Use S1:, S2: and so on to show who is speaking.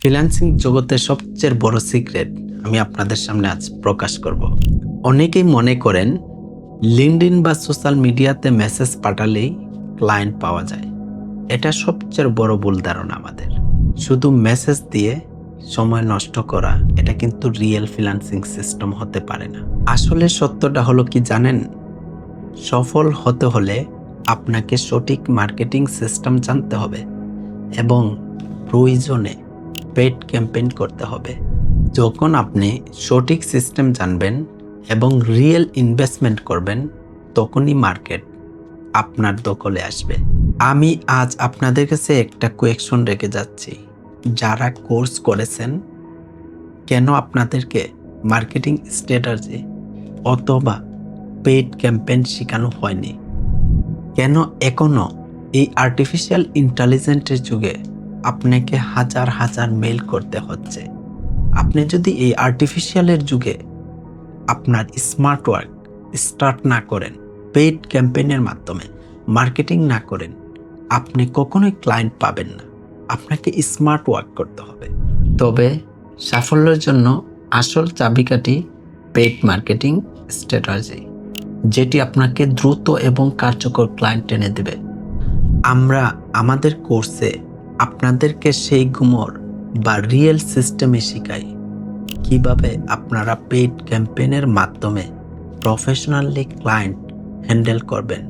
S1: Freelancing জগতের সবচেয়ে বড় সিক্রেট আমি আপনাদের সামনে আজ প্রকাশ করব। অনেকেই মনে করেন লিঙ্কডইন বা সোশ্যাল মিডিয়াতে মেসেজ পাঠালেই ক্লায়েন্ট পাওয়া যায়। এটা সবচেয়ে বড় ভুল ধারণা আমাদের। শুধু মেসেজ দিয়ে সময় নষ্ট করা এটা কিন্তু রিয়েল ফ্রিল্যান্সিং সিস্টেম হতে পারে না। আসলে সত্যটা হলো কি জানেন? সফল হতে হলে আপনাকে সঠিক মার্কেটিং সিস্টেম জানতে হবে এবং প্রয়োজনে পেইড ক্যাম্পেইন করতে হবে। যখন আপনি সঠিক সিস্টেম জানবেন এবং রিয়েল ইনভেস্টমেন্ট করবেন, তখনই মার্কেট আপনার দখলে আসবে। আমি আজ আপনাদের কাছে একটা কোয়েকশন রেখে যাচ্ছি। যারা কোর্স করেছেন, কেন আপনাদেরকে মার্কেটিং স্ট্র্যাটেজি অথবা পেইড ক্যাম্পেইন শেখানো হয়নি? কেন এখনো এই আর্টিফিশিয়াল ইন্টেলিজেন্সের যুগে আপনাকে হাজার হাজার মেইল করতে হচ্ছে? আপনি যদি এই আর্টিফিশিয়ালের যুগে আপনার স্মার্ট ওয়ার্ক স্টার্ট না করেন, পেইড ক্যাম্পেইনের মাধ্যমে মার্কেটিং না করেন, আপনি কখনোই ক্লায়েন্ট পাবেন না। আপনাকে স্মার্ট ওয়ার্ক করতে হবে। তবে সাফল্যের জন্য আসল চাবিকাঠি পেইড মার্কেটিং স্ট্র্যাটেজি, যেটি আপনাকে দ্রুত এবং কার্যকর ক্লায়েন্ট এনে দেবে। আমরা আমাদের কোর্সে আপনাদেরকে সেই গুমর বা রিয়েল সিস্টেমে শেখাই কিভাবে আপনারা পেইড ক্যাম্পেইনের মাধ্যমে প্রফেশনালি ক্লায়েন্ট হ্যান্ডেল করবেন।